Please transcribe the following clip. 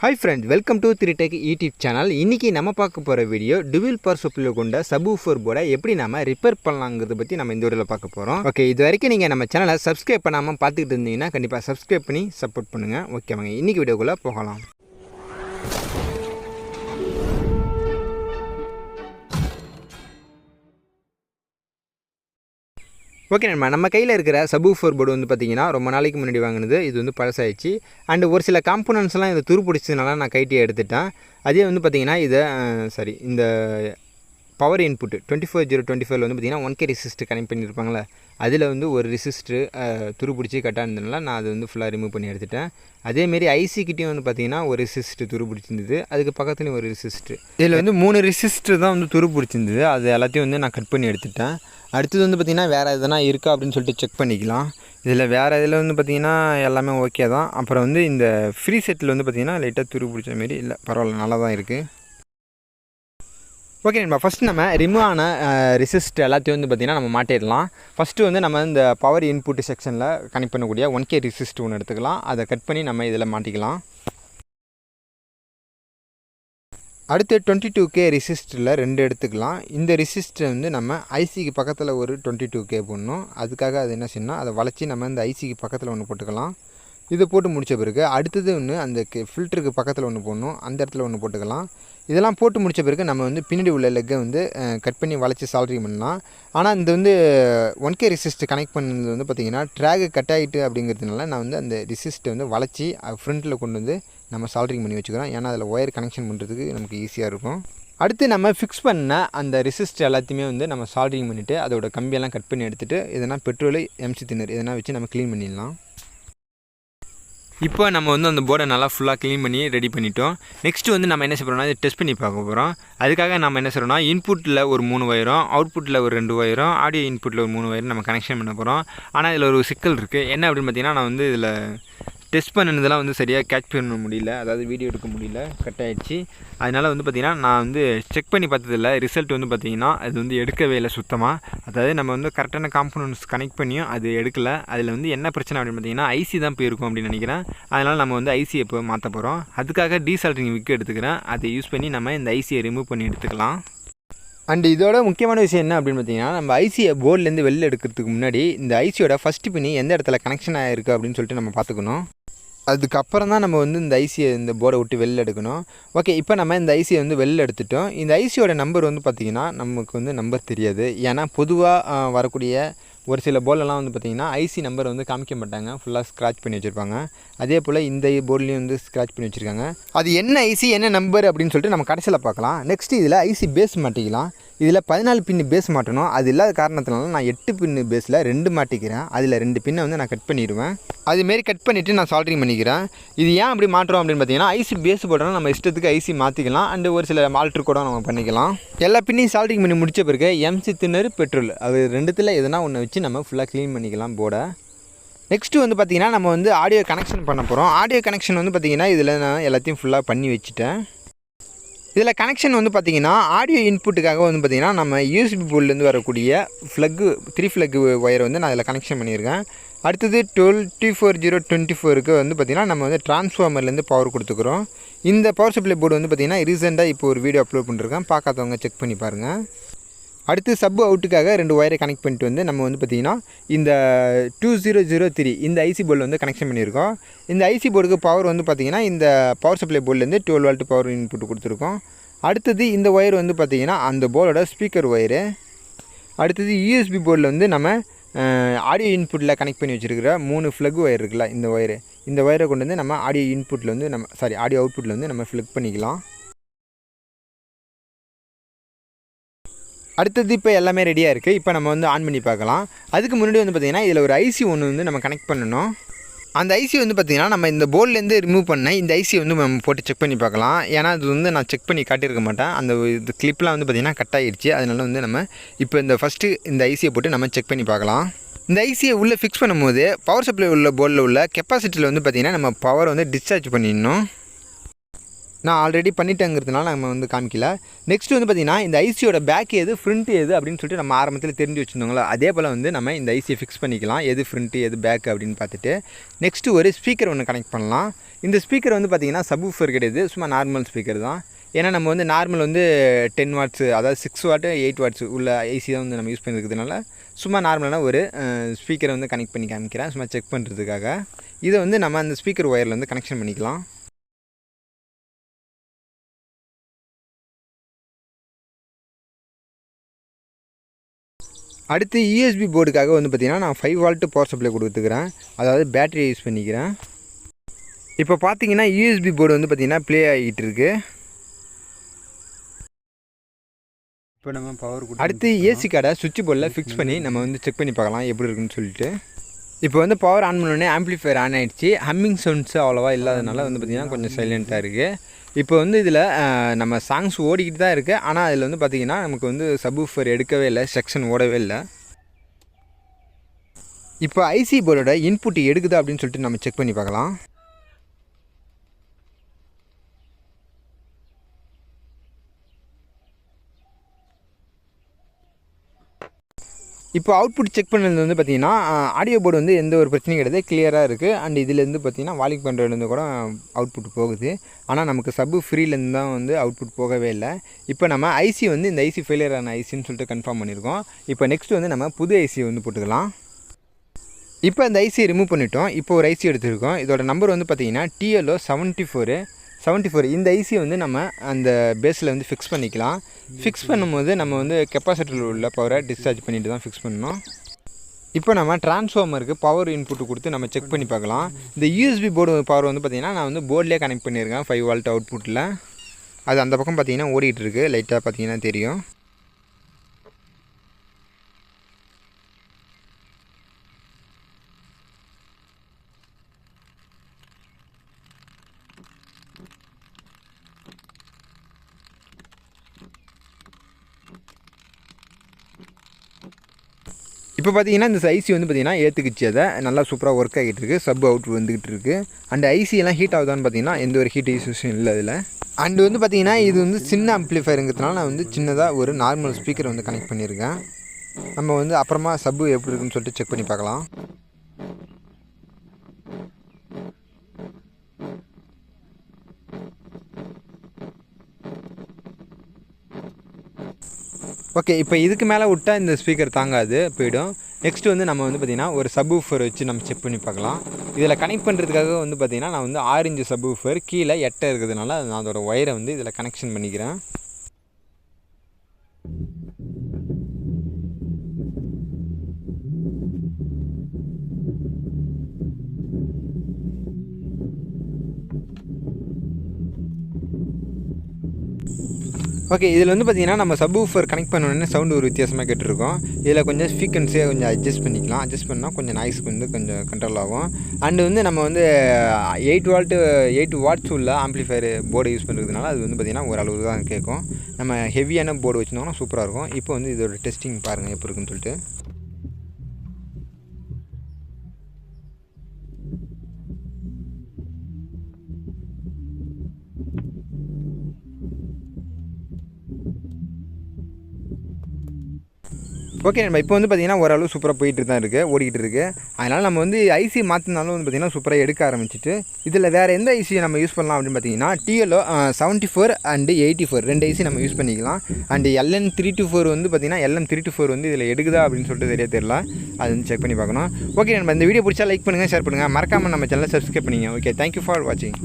Hi friends, welcome to 3Tech YouTube channel. இன்னைக்கு நம்ம பார்க்க போற வீடியோ டுவல் பவர் சப்ளை கொண்ட சப்வூஃபர் போர்டை எப்படி நாம ரிப்பேர் பண்ணலாம்ங்கறத பத்தி நம்ம இந்த வீடியோல பார்க்க போறோம். ஓகே, இதுவரைக்கும் நீங்க நம்ம சேனலை சப்ஸ்கிரைப் பண்ணாம பார்த்துட்டு இருந்தீங்கன்னா கண்டிப்பா சப்ஸ்கிரைப் பண்ணி சப்போர்ட் பண்ணுங்க. ஓகே வாங்க இன்னைக்கு வீடியோக்குள்ள போகலாம். ஓகே நம்ம கையில் இருக்கிற சப்வூஃபர் போர்டு வந்து பார்த்திங்கன்னா ரொம்ப நாளைக்கு முன்னாடி வாங்கினது. இது வந்து பழசாயிடுச்சு. அண்டு ஒரு சில காம்போனன்ட்ஸ்லாம் இதை துரு பிடிச்சதுனால நான் கைட்டியை எடுத்துட்டேன். அதே வந்து பார்த்திங்கன்னா இதை இந்த பவர் இன்புட் 24025 வந்து பார்த்திங்கன்னா 1K ரெசிஸ்டர் கனெக்ட் பண்ணியிருப்பாங்களே, அதில் வந்து ஒரு ரெசிஸ்டர் துரு பிடிச்சி கட்டாக இருந்ததுனால நான் அது வந்து ஃபுல்லாக ரிமூவ் பண்ணி எடுத்துட்டேன். அதேமாரி ஐசிக்கிட்டையும் வந்து பார்த்திங்கன்னா ஒரு ரெசிஸ்டர் துரு பிடிச்சிருந்தது, அதுக்கு பக்கத்துலேயும் ஒரு ரெசிஸ்டர். இதில் வந்து 3 ரெசிஸ்டர் தான் வந்து துரு பிடிச்சிருந்தது. அது எல்லாத்தையும் வந்து நான் கட் பண்ணி எடுத்துட்டேன். அடுத்தது வந்து பார்த்திங்கன்னா வேறு எதனா இருக்கா அப்படின்னு சொல்லிட்டு செக் பண்ணிக்கலாம். இதில் வேறு இதில் வந்து பார்த்திங்கன்னா எல்லாமே ஓகே தான். அப்புறம் வந்து இந்த ஃப்ரீ செட்டில் வந்து பார்த்திங்கன்னா லைட்டாக துரு பிடிச்ச மாரி இல்லை, பரவாயில்ல, நல்லா தான் இருக்குது. ஓகே நம்ம ஃபஸ்ட்டு நம்ம ரிமூவ் ஆன ரெசிஸ்ட் எல்லாத்தையும் வந்து பார்த்திங்கன்னா நம்ம மாட்டிடலாம். ஃபஸ்ட்டு வந்து நம்ம இந்த பவர் இன்புட் செக்ஷனில் கனெக்ட் பண்ணக்கூடிய 1K ரெசிஸ்ட் ஒன்று எடுத்துக்கலாம். அதை கட் பண்ணி நம்ம இதில் மாட்டிக்கலாம். அடுத்து 22K ரெசிஸ்டரில் 2 எடுத்துக்கலாம். இந்த ரெசிஸ்டர் வந்து நம்ம ஐசிக்கு பக்கத்தில் ஒரு 22K போடணும். அதுக்காக அது என்ன செய்யணும், அதை வளைச்சி நம்ம இந்த ஐசிக்கு பக்கத்தில் ஒன்று போட்டுக்கலாம். இதை போட்டு முடித்த பிறகு அடுத்தது ஒன்று அந்த ஃபில்டருக்கு பக்கத்தில் ஒன்று போடணும், அந்த இடத்துல ஒன்று போட்டுக்கலாம். இதெல்லாம் போட்டு முடித்த பிறகு நம்ம வந்து பின்னாடி உள்ள லெக்கை வந்து கட் பண்ணி வளைச்சி சால்ட்ரிங் பண்ணலாம். ஆனால் இந்த வந்து 1K ரெசிஸ்டர் கனெக்ட் பண்ணது வந்து பார்த்திங்கன்னா ட்ராகு கட் ஆகிட்டு அப்படிங்கிறதுனால நான் வந்து அந்த ரெசிஸ்ட்டை வந்து வளைச்சி ஃப்ரண்ட்டில் கொண்டு வந்து நம்ம சால்ட்ரிங் பண்ணி வச்சுக்கிறோம். ஏன்னா அதில் ஒயர் கனெக்ஷன் பண்ணுறதுக்கு நமக்கு ஈஸியாக இருக்கும். அடுத்து நம்ம ஃபிக்ஸ் பண்ண அந்த ரெசிஸ்டர் எல்லாத்தையுமே வந்து நம்ம சால்ட்ரிங் பண்ணிவிட்டு அதோட கம்பியெல்லாம் கட் பண்ணி எடுத்துகிட்டு எதனா பெட்ரோல் எம்சி தின்னர் எதனா வச்சு நம்ம க்ளீன் பண்ணிடலாம். இப்போ நம்ம வந்து அந்த போர்டை நல்லா ஃபுல்லாக க்ளீன் பண்ணி ரெடி பண்ணிட்டோம். நெக்ஸ்ட்டு வந்து நம்ம என்ன செய்யறோம்னா இதை டெஸ்ட் பண்ணி பார்க்க போகிறோம். அதுக்காக நம்ம என்ன செய்கிறோம்னா இன்புட்டில் ஒரு 3 வயரும், அவுட்புட்டில் ஒரு 2 வயரும், ஆடியோ இன்புட்டில் ஒரு 3 வயரும் நம்ம கனெக்ஷன் பண்ண போகிறோம். ஆனால் இதில் ஒரு சிக்கல் இருக்குது. என்ன அப்படின்னு பார்த்தீங்கன்னா, நான் வந்து இதில் டெஸ்ட் பண்ணினதெல்லாம் வந்து சரியாக கேட்ச் பண்ண முடியல, அதாவது வீடியோ எடுக்க முடியல, கட் ஆகிடுச்சு. அதனால் வந்து பார்த்திங்கன்னா நான் வந்து செக் பண்ணி பார்த்ததில்ல. ரிசல்ட் வந்து பார்த்திங்கன்னா அது வந்து எடுக்கவே இல்லை சுத்தமாக. அதாவது நம்ம வந்து கரெக்டான காம்போனன்ட்ஸ் கனெக்ட் பண்ணியும் அது எடுக்கலை. அதில் வந்து என்ன பிரச்சனை அப்படின்னு பார்த்திங்கன்னா ஐசி தான் போயிருக்கும் அப்படின்னு நினைக்கிறேன். அதனால் நம்ம வந்து ஐசியை இப்போ மாற்ற போகிறோம். அதுக்காக டீசால்ட்ரிங் விக்கு எடுத்துக்கிறேன். அதை யூஸ் பண்ணி நம்ம இந்த ஐசியை ரிமூவ் பண்ணி எடுத்துக்கலாம். அண்ட் இதோட முக்கியமான விஷயம் என்ன அப்படின்னு பார்த்தீங்கன்னா, நம்ம ஐசியை போர்ட்லேருந்து வெளில எடுக்கிறதுக்கு முன்னாடி இந்த ஐசியோட ஃபஸ்ட்டு பின்னி எந்த இடத்துல கனெக்ஷன் ஆகிருக்கு அப்படின்னு சொல்லிட்டு நம்ம பார்த்துக்கணும். அதுக்கப்புறம் தான் நம்ம வந்து இந்த ஐசியை இந்த போர்டை விட்டு வெளில எடுக்கணும். ஓகே, இப்போ நம்ம இந்த ஐசியை வந்து வெளில எடுத்துட்டோம். இந்த ஐசியோட நம்பர் வந்து பார்த்திங்கன்னா நமக்கு வந்து நம்பர் தெரியாது. ஏன்னா பொதுவாக வரக்கூடிய ஒரு சில போர்டெல்லாம் வந்து பார்த்திங்கன்னா ஐசி நம்பர் வந்து காமிக்க மாட்டாங்க, ஃபுல்லாக ஸ்க்ராட்ச் பண்ணி வச்சுருப்பாங்க. அதே போல் இந்த போர்ட்லேயும் வந்து ஸ்க்ராட்ச் பண்ணி வச்சுருக்காங்க. அது என்ன ஐசி என்ன நம்பர் அப்படின்னு சொல்லிட்டு நம்ம கடைசியில் பார்க்கலாம். நெக்ஸ்ட்டு இதில் ஐசி பேஸ் மாட்டிக்கலாம். இதில் 14 பின்னு பேஸ் மாட்டணும். அது இல்லாத காரணத்தினால நான் 8 பின்னு பேஸில் 2 மாட்டிக்கிறேன். அதில் 2 பின்னை வந்து நான் கட் பண்ணிடுவேன். அதுமாரி கட் பண்ணிவிட்டு நான் சால்ட்ரிங் பண்ணிக்கிறேன். இது ஏன் அப்படி மாட்டுறோம் அப்படின்னு பார்த்தீங்கன்னா, ஐசி பேஸ் போட்டோம்னா நம்ம இஷ்டத்துக்கு ஐசி மாற்றிக்கலாம். அண்டு ஒரு சில ஆல்ட்ரு கூட நம்ம பண்ணிக்கலாம். எல்லா பின்னையும் சால்ட்ரிங் பண்ணி முடித்த பிறகு எம்சி தின்னர் பெட்ரோல் அது ரெண்டுத்தில் எதனா ஒன்று வச்சு நம்ம ஃபுல்லாக க்ளீன் பண்ணிக்கலாம் போர்டை. நெக்ஸ்ட்டு வந்து பார்த்திங்கன்னா நம்ம வந்து ஆடியோ கனெக்ஷன் பண்ண போகிறோம். ஆடியோ கனெக்ஷன் வந்து பார்த்திங்கன்னா இதில் நான் எல்லாத்தையும் ஃபுல்லாக பண்ணி வச்சுட்டேன். இதில் கனெக்ஷன் வந்து பார்த்திங்கன்னா ஆடியோ இன்புட்டுக்காக வந்து பார்த்திங்கன்னா நம்ம யூஎஸ்பி போர்ட்லேருந்து வரக்கூடிய ஃப்ளக்கு 3 ஃப்ளக்கு ஒயர் வந்து நான் இதில் கனெக்ஷன் பண்ணியிருக்கேன். அடுத்தது 24024க்கு வந்து பார்த்திங்கன்னா நம்ம வந்து டிரான்ஸ்ஃபார்மர்லேருந்து பவர் கொடுத்துக்குறோம். இந்த பவர் சப்ளை போர்டு வந்து பார்த்திங்கன்னா ரீசெண்டாக இப்போ ஒரு வீடியோ அப்லோட் பண்ணிருக்கேன், பார்க்காதவங்க செக் பண்ணி பாருங்கள். அடுத்து சப் அவுட்டுக்காக 2 ஒயரை கனெக்ட் பண்ணிட்டு வந்து நம்ம வந்து பார்த்திங்கன்னா இந்த 2003 இந்த ஐசி போர்டில் வந்து கனெக்ஷன் பண்ணியிருக்கோம். இந்த ஐசி போர்டுக்கு பவர் வந்து பார்த்திங்கன்னா இந்த பவர் சப்ளை போர்ட்லேருந்து 12 வோல்ட் பவர் இன்புட் கொடுத்துருக்கோம். அடுத்தது இந்த ஒயர் வந்து பார்த்திங்கன்னா அந்த போர்டோட ஸ்பீக்கர் ஒயரு. அடுத்தது யூஎஸ்பி போர்டில் வந்து நம்ம ஆடியோ இன்புட்டில் கனெக்ட் பண்ணி வச்சுருக்கிற 3 ஃப்ளக் ஒயர் இருக்குல்ல, இந்த ஒயரை கொண்டு வந்து நம்ம ஆடியோ இன்புட்டில் வந்து ஆடியோ அவுட்புட்டில் வந்து நம்ம ஃப்ளக் பண்ணிக்கலாம். அடுத்தது இப்போ எல்லாமே ரெடியாக இருக்குது. இப்போ நம்ம வந்து ஆன் பண்ணி பார்க்கலாம். அதுக்கு முன்னாடி வந்து பார்த்திங்கன்னா இதில் ஒரு ஐசி ஒன்று வந்து நம்ம கனெக்ட் பண்ணணும். அந்த ஐசி வந்து பார்த்திங்கன்னா நம்ம இந்த போர்ட்லேருந்து ரிமூவ் பண்ண இந்த ஐசி வந்து நம்ம போட்டு செக் பண்ணி பார்க்கலாம். ஏன்னா அது வந்து நான் செக் பண்ணி காட்டியிருக்க மாட்டேன். அந்த இது கிளிப்லாம் வந்து பார்த்திங்கன்னா கட் ஆகிடுச்சு. அதனால வந்து நம்ம இப்போ இந்த ஃபஸ்ட்டு இந்த ஐசியை போட்டு நம்ம செக் பண்ணி பார்க்கலாம். இந்த ஐசியை உள்ளே ஃபிக்ஸ் பண்ணும்போது பவர் சப்ளை உள்ள போர்டில் உள்ள கெப்பாசிட்டியில் வந்து பார்த்திங்கன்னா நம்ம பவர் வந்து டிஸ்சார்ஜ் பண்ணிடணும். நான் ஆல்ரெடி பண்ணிட்டேங்கிறதுனால நம்ம வந்து காமிக்கல. நெக்ஸ்ட் வந்து பார்த்திங்கன்னா இந்த ஐசியோட பேக் எது ஃப்ரண்ட் எது அப்படின்னு சொல்லிட்டு நம்ம ஆரம்பத்தில் தெரிஞ்சு வச்சுருந்தோங்களா, அதே போல் வந்து நம்ம இந்த ஐசியை ஃபிக்ஸ் பண்ணிக்கலாம், எது ஃப்ரண்ட்டு எது பேக் அப்படின்னு பார்த்துட்டு. நெக்ஸ்ட்டு ஒரு ஸ்பீக்கர் ஒன்று கனெக்ட் பண்ணலாம். இந்த ஸ்பீக்கர் வந்து பார்த்திங்கன்னா சப்வூஃபர் கிடையாது, சும்மா நார்மல் ஸ்பீக்கர் தான். ஏன்னா நம்ம வந்து நார்மல் வந்து 10 வாட்ஸு அதாவது 6 வாட்டு 8 வாட்ஸு உள்ள ஐசி தான் வந்து நம்ம யூஸ் பண்ணியிருக்கிறதுனால சும்மா நார்மலான ஒரு ஸ்பீக்கரை வந்து கனெக்ட் பண்ணி காமிக்கிறேன், சும்மா செக் பண்ணுறதுக்காக. இதை வந்து நம்ம அந்த ஸ்பீக்கர் ஒயரில் வந்து கனெக்ஷன் பண்ணிக்கலாம். அடுத்து யூஎஸ்பி போர்டுக்காக வந்து பார்த்திங்கன்னா நான் 5 வால்ட்டு பவர் சப்ளை கொடுத்துக்கிறேன், அதாவது பேட்டரியை யூஸ் பண்ணிக்கிறேன். இப்போ பார்த்தீங்கன்னா யூஎஸ்பி போர்டு வந்து பார்த்திங்கன்னா ப்ளே ஆகிட்டு இருக்குது. இப்போ நம்ம பவர் அடுத்து ஏசி கார்டை சுவிட்ச் போர்டில் ஃபிக்ஸ் பண்ணி நம்ம வந்து செக் பண்ணி பார்க்கலாம் எப்படி இருக்குன்னு சொல்லிட்டு. இப்போ வந்து பவர் ஆன் பண்ணோடனே ஆம்ப்ளிஃபையர் ஆன் ஆகிடுச்சு. ஹம்மிங் சவுண்ட்ஸு அவ்வளோவா இல்லாதனால வந்து பார்த்திங்கன்னா கொஞ்சம் சைலண்ட்டாக இருக்குது. இப்போ வந்து இதில் நம்ம சாங்ஸ் ஓடிக்கிட்டு தான் இருக்குது, ஆனால் அதில் வந்து பார்த்திங்கன்னா நமக்கு வந்து சப்வூஃபர் எடுக்கவே இல்லை, செக்ஷன் ஓடவே இல்லை. இப்போ ஐசி போர்டோட இன்புட் எடுக்குதா அப்படின்னு சொல்லிட்டு நம்ம செக் பண்ணி பார்க்கலாம். இப்போ அவுட்புட் செக் பண்ணது வந்து பார்த்திங்கன்னா ஆடியோ போர்டு வந்து எந்த ஒரு பிரச்சனையும் கிடையாது, கிளியராக இருக்குது. அண்ட் இதுலேருந்து பார்த்திங்கன்னா வால்யூம் கண்ட்ரோல்லேருந்து கூட அவுட்புட் போகுது. ஆனால் நமக்கு சப்பு ஃப்ரீலேருந்து தான் வந்து அவுட்புட் போகவே இல்லை. இப்போ நம்ம ஐசி வந்து இந்த ஐசி ஃபெயிலியர் ஆன ஐசின்னு சொல்லிட்டு கன்ஃபார்ம் பண்ணியிருக்கோம். இப்போ நெக்ஸ்ட் வந்து நம்ம புது ஐசியை வந்து போட்டுக்கலாம். இப்போ அந்த ஐசியை ரிமூவ் பண்ணிட்டோம். இப்போ ஒரு ஐசி எடுத்துருக்கோம். இதோட நம்பர் வந்து பார்த்திங்கன்னா TLO 74. இந்த ஐசியை வந்து நம்ம அந்த பேஸில் வந்து ஃபிக்ஸ் பண்ணிக்கலாம். ஃபிக்ஸ் பண்ணும்போது நம்ம வந்து கெப்பாசிட்டரில் உள்ள பவரை டிஸ்சார்ஜ் பண்ணிட்டு தான் ஃபிக்ஸ் பண்ணணும். இப்போ நம்ம டிரான்ஸ்ஃபார்மருக்கு பவர் இன்புட்டு கொடுத்து நம்ம செக் பண்ணி பார்க்கலாம். இந்த யூஎஸ்பி போர்டு பவர் வந்து பார்த்திங்கன்னா நான் வந்து போர்ட்லேயே கனெக்ட் பண்ணியிருக்கேன் 5 வால்ட் அவுட்புட்டில். அது அந்த பக்கம் பார்த்திங்கன்னா ஓடிட்டு இருக்குது, லைட்டாக பார்த்திங்கன்னா தெரியும். இப்போ பார்த்தீங்கன்னா இந்த ஐசி வந்து பார்த்திங்கன்னா ஏற்றுக்குச்சு, அதை நல்லா சூப்பராக ஒர்க் ஆகிட்டு இருக்குது, சப் அவுட் வந்துக்கிட்டு இருக்குது. அண்ட் ஐசியெல்லாம் ஹீட் ஆகுதான்னு பார்த்தீங்கன்னா எந்த ஒரு ஹீட் இஷ்யூஸும் இல்லை இதில். அண்டு வந்து பார்த்திங்கன்னா இது வந்து சின்ன ஆம்ப்ளிஃபையருங்கிறதுனால நான் வந்து சின்னதாக ஒரு நார்மல் ஸ்பீக்கர் வந்து கனெக்ட் பண்ணியிருக்கேன். நம்ம வந்து அப்புறமா சப்பு எப்படி இருக்குன்னு சொல்லிட்டு செக் பண்ணி பார்க்கலாம். ஓகே, இப்போ இதுக்கு மேலே விட்டால் இந்த ஸ்பீக்கர் தாங்காது, போயிடும். நெக்ஸ்ட்டு வந்து நம்ம வந்து பார்த்திங்கன்னா ஒரு சப்வூஃபர் வச்சு நம்ம செக் பண்ணி பார்க்கலாம். இதில் கனெக்ட் பண்ணுறதுக்காக வந்து பார்த்திங்கன்னா நான் வந்து 6 இன்ச் சப்வூஃபர் கீழே 8 இருக்கிறதுனால நான் அதோட ஒயரை வந்து இதில் கனெக்ஷன் பண்ணிக்கிறேன். ஓகே, இதில் வந்து பார்த்திங்கன்னா நம்ம சப்வூஃபர் கனெக்ட் பண்ணோடனே சவுண்டு ஒரு வித்தியாசமாக கேட்டுருக்கோம். இதில் கொஞ்சம் ஃப்ரீக்வன்சியை கொஞ்சம் அட்ஜஸ்ட் பண்ணிக்கலாம். அட்ஜஸ்ட் பண்ணால் கொஞ்சம் நாய்ஸ்க்கு வந்து கொஞ்சம் கண்ட்ரோல் ஆகும். அண்டு வந்து நம்ம வந்து 8 வாட்ஸ் உள்ள ஆம்ப்ளிஃபையர் போர்டு யூஸ் பண்ணுறதுனால அது வந்து பார்த்திங்கன்னா ஓரளவு தான் கேட்கும். நம்ம ஹெவியான போர்டு வச்சுருந்தோம்னா சூப்பராக இருக்கும். இப்போ வந்து இதோட டெஸ்டிங் பாருங்கள் எப்படி இருக்குன்னு சொல்லிட்டு. ஓகே, நம்ம இப்போ வந்து பார்த்திங்கன்னா ஓரளவு சூப்பராக போயிட்டு தான் இருக்குது, ஓடிக்கிட்டு இருக்குது. அதனால் நம்ம வந்து ஐசி மாற்றினாலும் வந்து பார்த்திங்கன்னா சூப்பராக எடுக்க ஆரம்பிச்சிட்டு. இதில் வேறு எந்த ஐசியை நம்ம யூஸ் பண்ணலாம் அப்படின்னு பார்த்திங்கன்னா TLO 74 அண்டு 84 2 ஐசி நம்ம யூஸ் பண்ணிக்கலாம். அண்டு LM324 வந்து பார்த்திங்கன்னா LM324 வந்து இதில் எடுக்குதா அப்படின்னு சொல்லிட்டு தெரியல, அது வந்து செக் பண்ணி பார்க்கணும். ஓகே, நம்ம இந்த வீடியோ பிடிச்சா லைக் பண்ணுங்கள், ஷேர் பண்ணுங்கள், மறக்காமல் நம்ம சேனலை சப்ஸ்கிரைப் பண்ணிங்க. ஓகே, தேங்க்யூ ஃபார் வாட்சிங்.